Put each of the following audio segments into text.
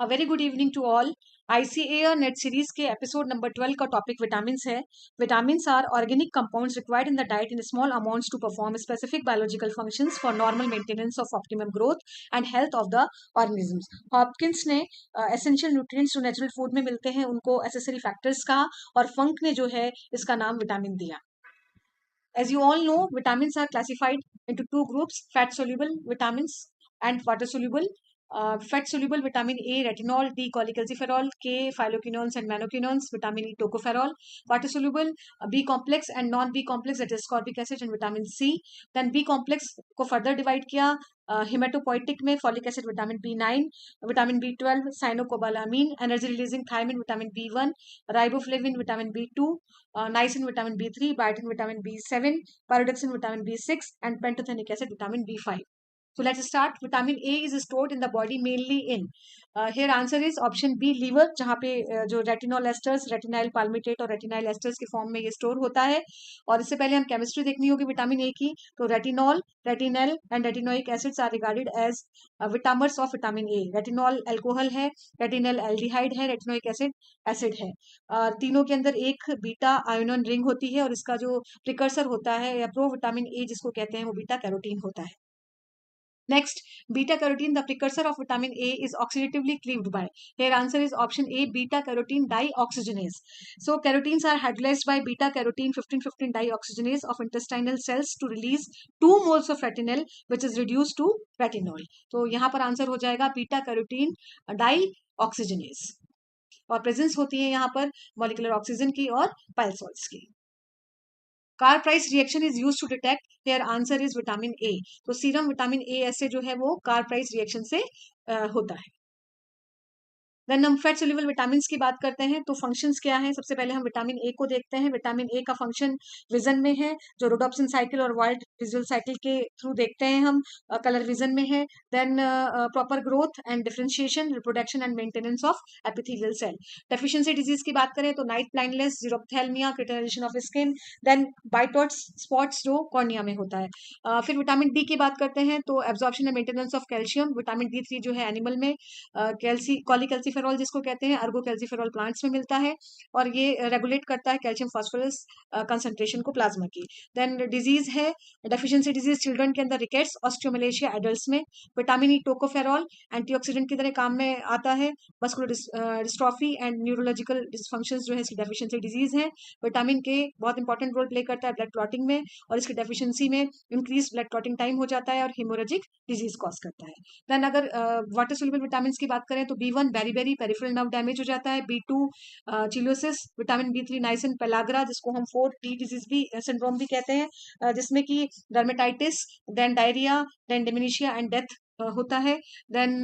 A very good evening to all. ICAR NET series के episode number 12 का topic vitamin है। Vitamin are organic compounds required in the diet in small amounts to perform specific biological functions for normal maintenance of optimum growth and health of the organisms. Hopkins ने essential nutrients जो natural food में मिलते हैं उनको accessory factors कहा, और फंक ने जो है इसका नाम विटामिन दिया। As you all know, vitamins are classified into two groups: fat soluble vitamins and water soluble. Fat soluble vitamin A, retinol; D, cholecalciferol; K, phyloquinones and manoquinones; vitamin E, tocopherol. Water soluble B complex and non B complex, that is ascorbic acid and vitamin C. Then B complex को further divide किया haematopoietic में folic acid vitamin B9, vitamin B12, cyanocobalamin, energy releasing thiamine vitamin B1, riboflavin vitamin B2, niacin vitamin B3, biotin vitamin B7, pyridoxine vitamin B6 and pantothenic acid vitamin B5. So let's start. Vitamin A is stored in the body mainly in here answer is option B, liver, जहाँ पे जो retinol asters, retinyl palmitate और retinyl asters के form में ये store होता है। और इससे पहले हम केमिस्ट्री देखनी होगी विटामिन ए की। तो retinol, retinal and retinoic acids are regarded as vitamers of vitamin A. Retinol alcohol है, रेटिनल एल्डिहाइड है, रेटिनोइक एसिड एसिड है। तीनों के अंदर एक बीटा आयोनोन रिंग होती है और इसका जो प्रिकर्सर होता है या प्रो विटामिन ए जिसको कहते हैं वो बीटा कैरोटीन होता है। Next, beta carotene, the precursor of vitamin A, is oxidatively cleaved by. Here answer is option A, beta carotene dioxygenase. So carotenes are hydrolyzed by beta carotene 1515 dioxygenase of intestinal cells to release 2 moles of retinol, which is reduced to retinol. तो यहाँ पर answer हो जाएगा beta carotene डाइऑक्सीजनेस। और presence होती है यहाँ पर मॉलिक्यूलर ऑक्सीजन की और पाइल सॉल्ट्स की। Carr Price reaction is used to detect, here answer is vitamin A. तो सीरम विटामिन ए ऐसे जो है वो कार-प्राइस रिएक्शन से होता है। देन हम फैट सोल्यूबल विटामिन की बात करते हैं तो फंक्शंस क्या हैं। सबसे पहले हम विटामिन ए को देखते हैं। विटामिन ए का फंक्शन विजन में है, जो रोडोप्सिन साइकिल और वाइल्ड विजुअल साइकिल के थ्रू देखते हैं हम। कलर विजन में है। Then proper growth and differentiation, reproduction and maintenance of epithelial cell. Deficiency disease की बात करें तो night blindness, xerophthalmia, keratinisation of skin, then white spots जो कॉर्निया में होता है। फिर विटामिन डी की बात करते हैं तो absorption and maintenance of calcium. Vitamin D3 जो है एनिमल में कॉलीकैल्सिफेरॉल जिसको कहते हैं, अर्गोकैल्सिफेरॉल प्लांट्स में मिलता है और ये रेगुलेट करता है कैल्शियम फास्फोरस कंसंट्रेशन को प्लाज्मा की। देन डिजीज है डेफिशिएंसी डिजीज चिल्ड्रन के अंदर रिकेट्स, ऑस्टियोमलेशिया एडल्ट्स में। विटामिन ई टोकोफेरॉल एंटीऑक्सीडेंट की तरह काम में आता है। Muscular dystrophy and neurological dysfunctions जो है इसकी डेफिशिएंसी डिजीज है। विटामिन के बहुत इंपॉर्टेंट रोल प्ले करता है ब्लड क्लॉटिंग में, और इसकी डेफिशिएंसी में इंक्रीज ब्लड क्लॉटिंग टाइम हो जाता है और हेमोरेजिक डिजीज कॉज करता है। देन अगर वाटर सोल्यूबल विटामिन की बात करें तो B1 beriberi, peripheral nerve damage हो जाता है। B2 cheilosis, vitamin B3 niacin pellagra जिसको हम 4T डिजीज भी सिंड्रोम भी कहते हैं, जिसमें कि dermatitis, then diarrhoea, then dementia and death होता है। Then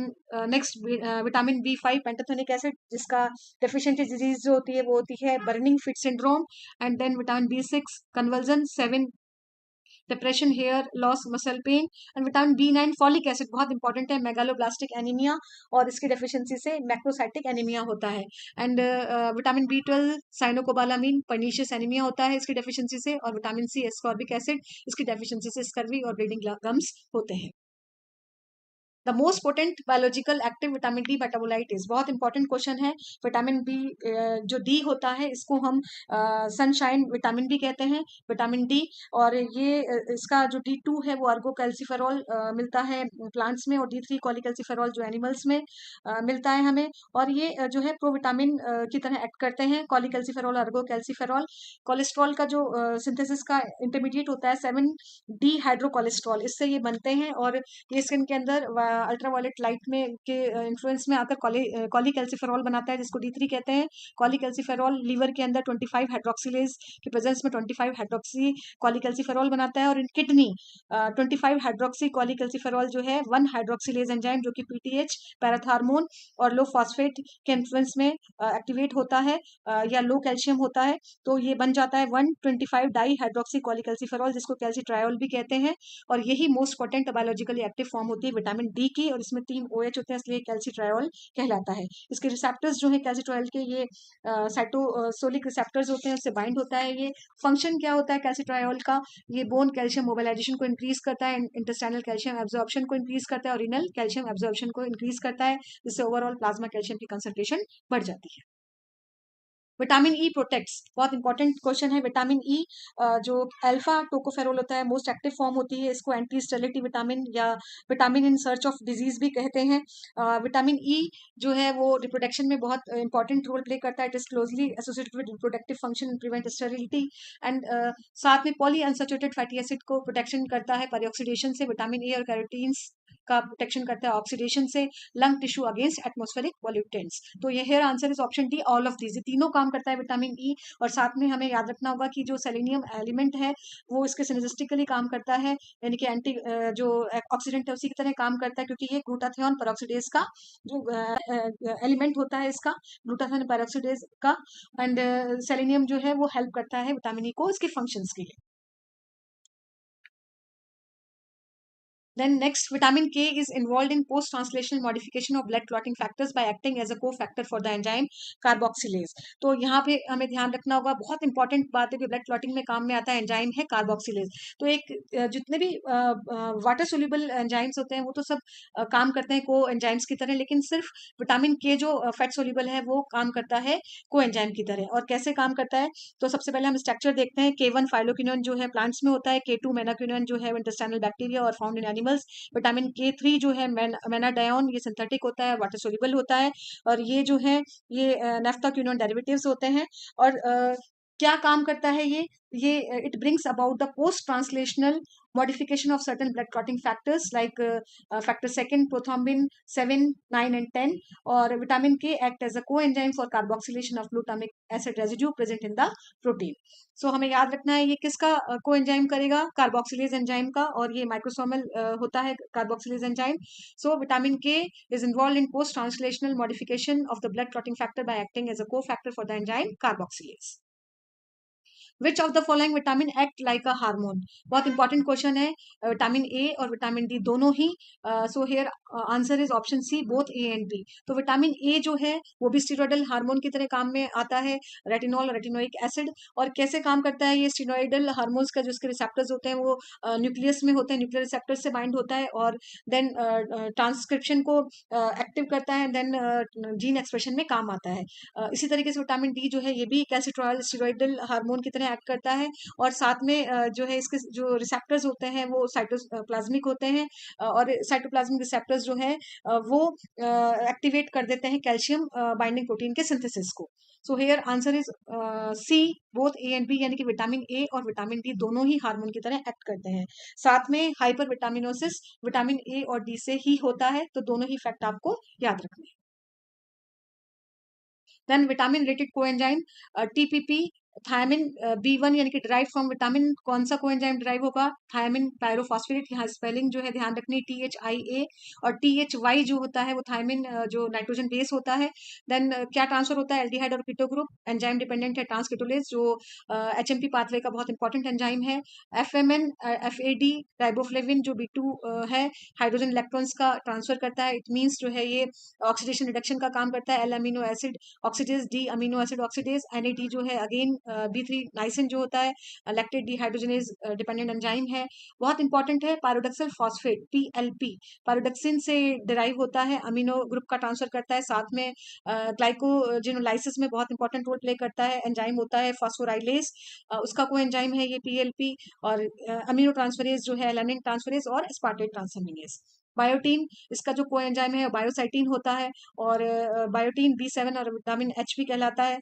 next vitamin B5 pantothenic acid जिसका डेफिशिएंसी डिजीज जो होती है वो होती है burning feet syndrome. And then vitamin B6 convulsion, 7 depression, hair loss, muscle pain. And vitamin B9 folic acid बहुत इंपॉर्टेंट है, मेगालोब्लास्टिक एनीमिया, और इसकी डेफिशिएंसी से मैक्रोसाइटिक एनीमिया होता है। And vitamin B12 cyanocobalamin pernicious anaemia होता है इसकी डेफिशिएंसी से। और विटामिन C एस्कॉर्बिक एसिड, इसकी डेफिशिएंसी से स्कर्वी और ब्लीडिंग गम्स होते हैं। The most potent biological active vitamin D metabolite is, बहुत इंपॉर्टेंट क्वेश्चन है। विटामिन बी जो डी होता है इसको हम सनशाइन विटामिन भी कहते हैं, विटामिन डी। और ये इसका जो D2 है वो अर्गोकैल्सिफेरॉल मिलता है प्लांट्स में, और D3 कॉलीकैल्सिफेरॉल जो एनिमल्स में मिलता है हमें। और ये जो है प्रोविटामिन की तरह एक्ट करते हैं, कॉलीकैल्सिफेरॉल, अर्गोकैल्सिफेरॉल। कोलेस्ट्रॉल का जो सिंथेसिस का इंटरमीडिएट होता है 7D हाइड्रोकोलेस्ट्रॉल, इससे ये बनते हैं। और ये स्किन के अंदर अल्ट्रावायलेट लाइट में के इन्फ्लुएंस में आकर कॉलीकैल्सिफेरॉल बनाता है जिसको D3 कहते हैं। कॉलीकैल्सिफेरॉल लीवर के अंदर 25 हाइड्रोक्सिलेज की प्रेजेंस में 25 हाइड्रोक्सी कॉलीकैल्सिफेरॉल बनाता है। और इन किडनी 25 हाइड्रोक्सी कॉलीकैल्सिफेरॉल जो है 1 हाइड्रोक्सिलेज एंजाइम जो कि PTH पैराथार्मोन और लो फॉस्फेट के इन्फ्लुएंस में एक्टिवेट होता है या लो कैल्शियम होता है, तो ये बन जाता है 125 डाई हाइड्रोक्सी कॉलीकैल्सिफेरॉल जिसको कैल्सिट्रायोल भी कहते हैं। और यही most potent biologically active form होती है विटामिन डी की, और इसमें 3 OH होते हैं, इसलिए कैल्सिट्रायोल कहलाता है। इसके रिसेप्टर्स जो है कैल्सिट्रायोल के, ये साइटोसोलिक रिसेप्टर्स होते हैं, उससे बाइंड होता है। ये फंक्शन क्या होता है कैल्सिट्रायोल का? ये बोन कैल्शियम मोबिलाइजेशन को इंक्रीज करता है, इंटेस्टाइनल कैल्शियम एब्जॉर्प्शन को इंक्रीज करता है, और रिनल कैल्शियम एब्जॉर्प्शन को इंक्रीज करता है, जिससे ओवरऑल प्लाज्मा कैल्शियम की कंसंट्रेशन बढ़ जाती है। विटामिन ई प्रोटेक्ट्स, बहुत इंपॉर्टेंट क्वेश्चन है। विटामिन ई जो अल्फा टोकोफेरोल होता है, मोस्ट एक्टिव फॉर्म होती है, इसको एंटी स्टेरिलिटी विटामिन या vitamin in search of disease भी कहते हैं। विटामिन ई जो है वो रिप्रोडक्शन में बहुत इंपॉर्टेंट रोल प्ले करता है। It is closely associated with reproductive function, prevent sterility and साथ में पॉली अनसैचुरेटेड फैटी एसिड को प्रोटेक्शन करता है परिऑक्सीडेशन से। विटामिन ए और कैरोटीन्स का प्रोटेक्शन करता है ऑक्सीडेशन से, lung tissue against atmospheric pollutants. तो ये hair answer is option D, all of these. ये तीनों काम करता है विटामिन ई। और साथ में हमें याद रखना होगा कि जो सेलेनियम एलिमेंट है वो इसके सिनर्जिस्टिकली काम करता है, यानी कि एंटी जो ऑक्सीडेंट है उसी की तरह काम करता है, क्योंकि ये ग्लूटाथियोन पेरोक्सीडेज का जो एलिमेंट होता है इसका, ग्लूटाथियोन पेरोक्सीडेज का। एंड सेलेनियम जो है वो हेल्प करता है विटामिन ई को इसके फंक्शंस के लिए। Then next, vitamin K is involved in post-translational modification of blood clotting factors by acting as a cofactor for the enzyme carboxylase. तो यहाँ पे हमें ध्यान रखना होगा, बहुत इंपॉर्टेंट बात है कि ब्लड क्लॉटिंग में काम में आता है एंजाइम है कार्बोक्सिलेज। तो एक जितने भी वाटर सोल्यूबल एंजाइम्स होते हैं वो तो सब काम करते हैं को एंजाइम्स की तरह, लेकिन सिर्फ विटामिन के जो फैट सोल्यूबल है वो काम करता है को एंजाइम की तरह। और कैसे काम करता है? तो सबसे पहले हम स्ट्रक्चर देखते हैं। K1 फाइलोक्विनोन जो है प्लांट्स में होता है, K2 मेनाक्विनोन जो है इंटेस्टाइनल बैक्टीरिया और found in animals. Vitamin K3 जो है मेनाडायोन, ये सिंथेटिक होता है, वाटर सोल्यूबल होता है। और ये जो है ये नेफ्थाक्विनोन डेरिवेटिव्स होते हैं। और क्या काम करता है ये it brings about the post translational modification of certain blood clotting factors like factor second, prothrombin 7, 9 and 10, और vitamin K act as a coenzyme for carboxylation of glutamic acid residue present in the protein. So हमें याद रखना है ये किसका coenzyme करेगा? Carboxylase enzyme का, और ये माइक्रोसोमल होता है carboxylase enzyme. So vitamin K is involved in post translational modification of the blood clotting factor by acting as a cofactor for the enzyme carboxylase. Which of the following vitamin act like a hormone? बहुत important question है। Vitamin A और vitamin D दोनों ही। So here answer is option C, both A and B. तो vitamin A जो है वो भी स्टीरॉयडल हार्मोन की तरह काम में आता है, रेटिनॉल रेटिनोइक एसिड। और कैसे काम करता है ये स्टीरॉयडल हार्मोन्स का? जो इसके रिसेप्टर्स होते हैं वो न्यूक्लियस में होते हैं, न्यूक्लियर रिसेप्टर से बाइंड होता है, और देन ट्रांसक्रिप्शन को एक्टिव करता है, देन जीन एक्सप्रेशन में काम आता है। इसी तरीके से विटामिन डी जो है ये भी कैल्सिट्रॉयल स्टीरॉयडल हार्मोन की तरह एक्ट करता है। और साथ में जो है इसके जो रिसेप्टर्स होते हैं वो साइटोप्लाज्मिक होते हैं, और साइटोप्लाज्मिक रिसेप्टर्स जो है वो एक्टिवेट कर देते हैं कैल्शियम बाइंडिंग प्रोटीन के सिंथेसिस को। So here answer is C, both A and B, यानी कि विटामिन ए और विटामिन डी दोनों ही हार्मोन की तरह एक्ट करते हैं। साथ में हाइपर विटामिनोसिस विटामिन ए और डी से ही होता है, तो दोनों ही फैक्ट आपको याद रखने हैं। Then vitamin related coenzyme TPP, thiamine B1 यानी कि ड्राइव फ्रॉम विटामिन, कौन सा कोएंजाइम ड्राइव होगा? Thiamine pyrophosphate. यहाँ स्पेलिंग जो है ध्यान रखनी, THIA। और THY जो होता है वो थायमिन जो नाइट्रोजन बेस होता है। देन क्या ट्रांसफर होता है? एल्डिहाइड और कीटो ग्रुप। एंजाइम डिपेंडेंट है ट्रांसकीटोलेज जो HMP पाथवे का बहुत इंपॉर्टेंट एंजाइम है। FMN FAD राइबोफ्लेविन जो B2 है, हाइड्रोजन इलेक्ट्रॉन्स का ट्रांसफर करता है। इट मीन्स जो है ये ऑक्सीडेशन रिडक्शन का काम करता है। L amino acid oxidase, D amino acid oxidase, NAD जो है अगेन B3 नाइसिन जो होता है लैक्टेट डिहाइड्रोजनेज डिपेंडेंट एंजाइम है। बहुत इंपॉर्टेंट है पायरोडक्सिल फॉस्फेट PLP, पायरोडक्सिन से डिराइव होता है, अमीनो ग्रुप का ट्रांसफर करता है। साथ में ग्लाइकोजिनोलाइसिस में बहुत इंपॉर्टेंट रोल प्ले करता है, एंजाइम होता है फॉस्फोराइलेज, उसका को एंजाइम है ये PLP। और अमीनो ट्रांसफरेज जो है एलानिन ट्रांसफरेज और एस्पार्टेट ट्रांसअमीनेज। बायोटीन, इसका जो को एंजाइम है बायोसाइटिन होता है, और बायोटीन B7 और विटामिन H भी कहलाता है।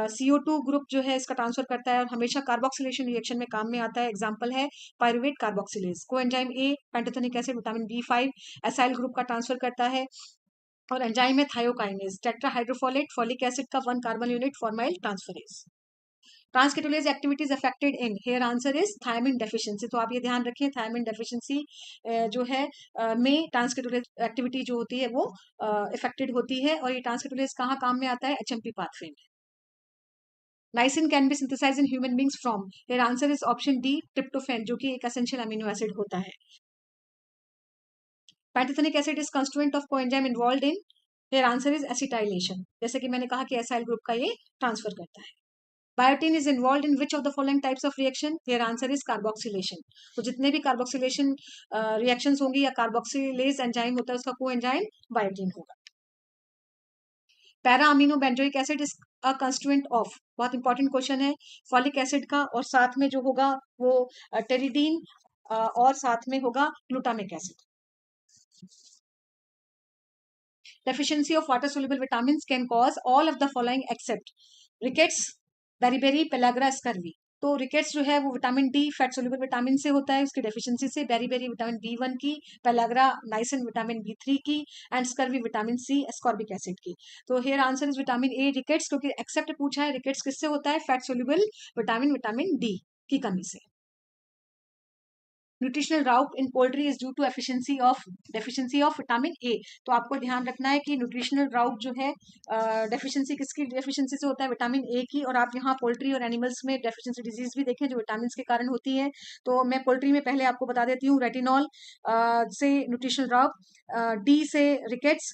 CO2 ग्रुप जो है इसका ट्रांसफर करता है और हमेशा कार्बोक्सिलेशन रिएक्शन में काम में आता है। एग्जांपल है pyruvate carboxylase. Coenzyme A pantothenic acid vitamin B5 acyl group का ट्रांसफर करता है। और एंजाइम है थायोकाइनेज, टेट्राहाइड्रोफोलेट फॉलिक एसिड का 1 carbon unit formyl transferase. Transketolase activities affected in, here answer is thiamine deficiency. तो आप ये ध्यान रखें थायमिन डेफिशिएंसी जो है में ट्रांसकेटोलेज एक्टिविटी जो होती है वो इफेक्टेड होती है। और ये ट्रांसकेटोलेज कहाँ काम में आता है? HMP पाथवे में। Niacin can be synthesize in human beings from, hair answer is option D, tryptophan जो कि एक एसेंशियल अमीनो एसिड होता है। Pantothenic acid is constituent of coenzyme involved in, here answer is acetylation, जैसे कि मैंने कहा कि एसाइल ग्रुप का ये ट्रांसफर करता है। Biotin is involved in which of the following types of reaction, here answer is carboxylation. तो जितने भी कार्बोक्सिलेशन रिएक्शंस होंगी या कार्बोक्सिलेज एंजाइम होता है उसका को एंजाइम बायोटिन होगा। Para amino benzoic acid is a constituent of, बहुत इंपॉर्टेंट क्वेश्चन है, फॉलिक एसिड का, और साथ में जो होगा वो टेरिडीन और साथ में होगा glutamic acid. Deficiency of water soluble vitamins can cause all of the following except rickets, beriberi, pellagra, scurvy. तो रिकेट्स जो है वो vitamin D fat soluble vitamin से होता है, उसकी डेफिशिएंसी से, beriberi vitamin B one, pellagra niacin vitamin B की, and scurvy vitamin C ascorbic acid की। तो here answer is vitamin A rickets, क्योंकि एक्सेप्ट पूछा है रिकेट्स किससे होता है, फैट सोल्यूबल विटामिन डी की कमी से। Nutritional roup in poultry is due to deficiency of vitamin A. तो आपको ध्यान रखना है कि न्यूट्रिशनल राउट जो है डेफिशिएंसी किसकी डेफिशिएंसी से होता है, विटामिन ए की। और आप यहाँ पोल्ट्री और एनिमल्स में डेफिशिएंसी डिजीज भी देखें जो विटामिन के कारण होती है। तो मैं पोल्ट्री में पहले आपको बता देती हूँ, रेटिनॉल से न्यूट्रिशनल राउट, डी से रिकेट्स,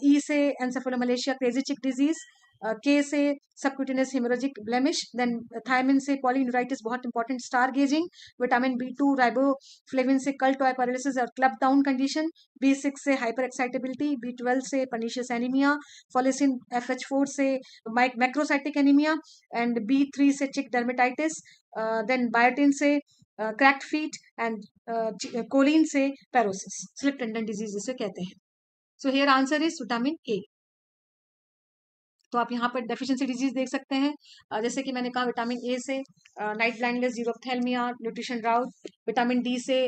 ई से encephalomalacia crazy chick disease, K से subcutaneous haemorrhagic blemish, then thiamine से पॉलीन्यूराइटिस, बहुत important, star gazing, vitamin B two riboflavin से कल टॉय पैरालिसिस और क्लब डाउन कंडीशन, बी6 से हाइपर एक्साइटेबिलिटी, बी12 से पर्निशियस एनीमिया, फोलिसिन FH4 से मैक्रोसाइटिक एनीमिया, एंड बी3 से चिक डर्मेटाइटिस, देन बायोटिन से क्रैक्ड फीट, एंड कोलिन से पेरोसिस, स्लिप टेंडन डिजीज जिसे कहते हैं। So here answer is vitamin A. तो आप यहाँ पर डेफिशिएंसी डिजीज देख सकते हैं, जैसे कि मैंने कहा विटामिन ए से नाइट ब्लाइंडनेस, जीरोप्थेल्मिया, न्यूट्रिशन राउट, विटामिन डी से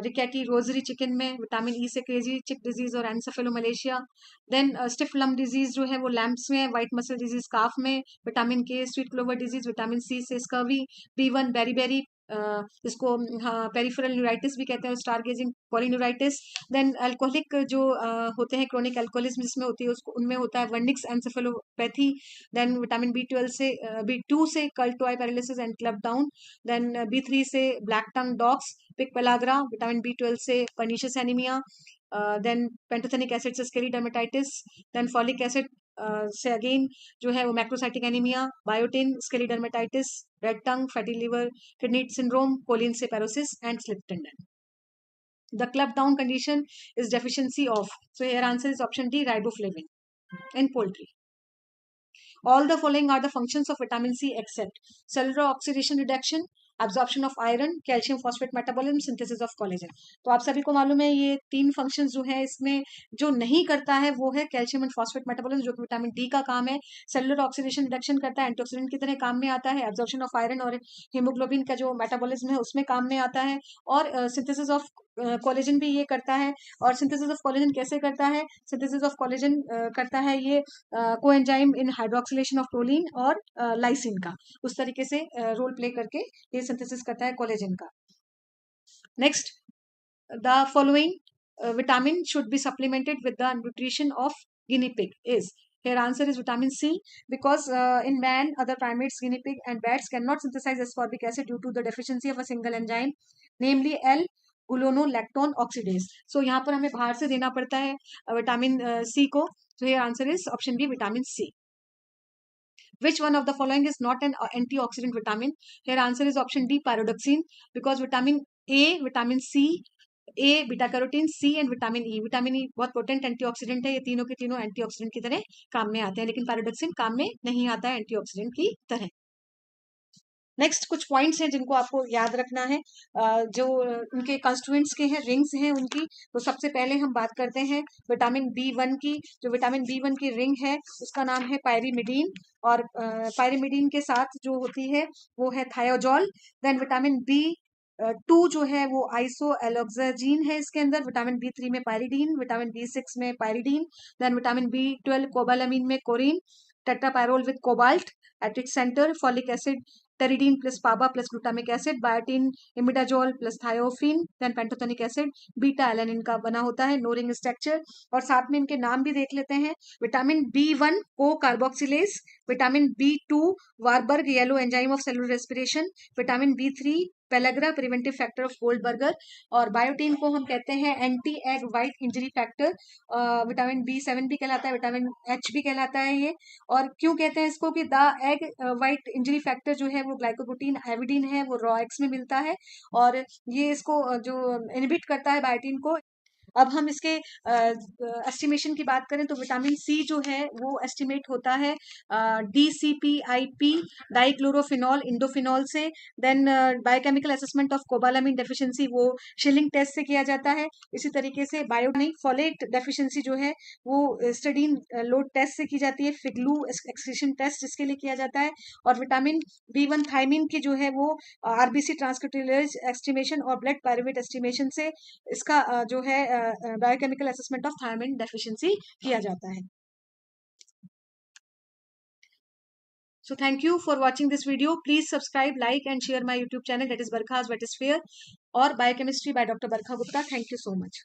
रिकेटी रोजरी चिकन में, विटामिन ई से क्रेजी चिक डिजीज और एंसेफेलोमलेशिया, देन स्टिफ लम डिजीज जो है वो लैम्प्स में, व्हाइट मसल डिजीज काफ में, vitamin K sweet clover disease, vitamin C से स्कर्वी, बी1 बेरीबेरी, इसको हाँ पेरिफेरल न्यूराइटिस भी कहते हैं, स्टार गेजिंग पॉलीन्यूराइटिस, देन अल्कोहलिक जो होते हैं क्रोनिक अल्कोहलिज्म जिसमें होती है उसको उनमें होता है वर्निक्स एंसेफेलोपैथी, देन विटामिन बी12 से बी2 से curled toe paralysis and club down, then बी3 से ब्लैक टंग डॉग्स, पिक पेलाग्रा, विटामिन बी12 से pernicious anaemia, then pantothenic acid से scaly dermatitis, then folic acid से अगेन जो है वो macrocytic anaemia, biotin scaly dermatitis, red tongue, fatty liver, kidney syndrome, choline से perosis and slip tendon. The club down condition is deficiency of, so here answer is option D, riboflavin in poultry. All the following are the functions of vitamin C except cellular oxidation reduction, absorption of iron, calcium phosphate metabolism, synthesis of collagen। तो आप सभी को मालूम है ये तीन functions जो है इसमें जो नहीं करता है वो है कैल्शियम एंड फॉस्फेट मेटाबॉलिज्म, जो कि विटामिन डी का काम है। सेलुलर ऑक्सीडेशन रिडक्शन करता है, एंटीऑक्सीडेंट की तरह काम में आता है। एब्जॉर्प्शन ऑफ आयरन और हीमोग्लोबिन का जो मेटाबॉलिज्म है उसमें काम में आता है। और सिंथेसिस ऑफ कोलेजन भी ये करता है। और सिंथेसिस ऑफ कोलेजन कैसे करता है, सिंथेसिस ऑफ कोलेजन करता है ये coenzyme in hydroxylation of proline और लाइसिन का, उस तरीके से रोल प्ले करके ये सिंथेसिस करता है कोलेजन का। Next, the following vitamin should be supplemented with the nutrition of guinea pig is, here answer is vitamin C, because in man, other primates, guinea pig and bats cannot synthesize ascorbic acid due to the deficiency of a single enzyme, namely L-gulonolactone oxidase। so यहाँ पर हमें बाहर से देना पड़ता है vitamin C को। so here answer is option B, vitamin C। Which one of the following is not an antioxidant vitamin, here answer is option D, pyridoxine, because vitamin A, vitamin C, A beta carotene, C and vitamin E. Vitamin E बहुत potent antioxidant है, ये तीनों के तीनों antioxidant की तरह काम में आते हैं, लेकिन पैराडॉक्सिन काम में नहीं आता है एंटीऑक्सीडेंट की तरह। नेक्स्ट कुछ पॉइंट्स हैं जिनको आपको याद रखना है, जो उनके कंस्टिट्यूएंट्स के हैं, रिंग्स हैं उनकी। तो सबसे पहले हम बात करते हैं विटामिन बी1 की। जो विटामिन बी1 की रिंग है उसका नाम है पायरीमिडीन, और पायरीमिडीन के साथ जो होती है वो है थायोजॉल। देन विटामिन बी2 जो है वो आइसो एलोक्साजीन है इसके अंदर, विटामिन बी3 में पायरीडीन, विटामिन बी6 में पायरीडीन, देन विटामिन बी12 कोबालामीन में corrin, tetrapyrrole with cobalt at its centre, folic acid pteridine plus PABA plus glutamic acid, biotin, imidazole plus thiophene, then pantothenic acid, beta alanine का बना होता है, नो रिंग स्ट्रक्चर। और साथ में इनके नाम भी देख लेते हैं। विटामिन B1 को carboxylase, vitamin B2 Warburg yellow enzyme of cellular respiration, vitamin B3 pellagra preventive factor of Goldberger, और बायोटीन को हम कहते हैं anti egg white injury factor. Vitamin B7 भी कहलाता है, विटामिन H भी कहलाता है ये। और क्यों कहते हैं इसको कि the egg white injury factor जो है वो ग्लाइकोप्रोटीन एविडीन है, वो रॉ एग्स में मिलता है, और ये इसको जो इनहिबिट करता है बायोटीन को। अब हम इसके एस्टिमेशन की बात करें तो विटामिन सी जो है वो एस्टिमेट होता है DCPIP डाइक्लोरोफिनॉल इंडोफिनॉल से। Then biochemical assessment of cobalamin deficiency वो शिलिंग टेस्ट से किया जाता है। इसी तरीके से बायोनिक फॉलेट डेफिशिएंसी जो है वो स्टडीन लोड टेस्ट से की जाती है, फिग्लू एक्सक्रीशन टेस्ट इसके लिए किया जाता है। और विटामिन B1 थायमिन की जो है वो RBC ट्रांसक्रिप्टिलेज एस्टिमेशन और ब्लड पायरुवेट एस्टिमेशन से इसका जो है biochemical assessment of thiamine deficiency किया जाता है। So thank you for watching this video. Please subscribe, like and share my YouTube channel, that is Barkha's Vetisphere or Biochemistry by Dr. Barkha Gupta. Thank you so much.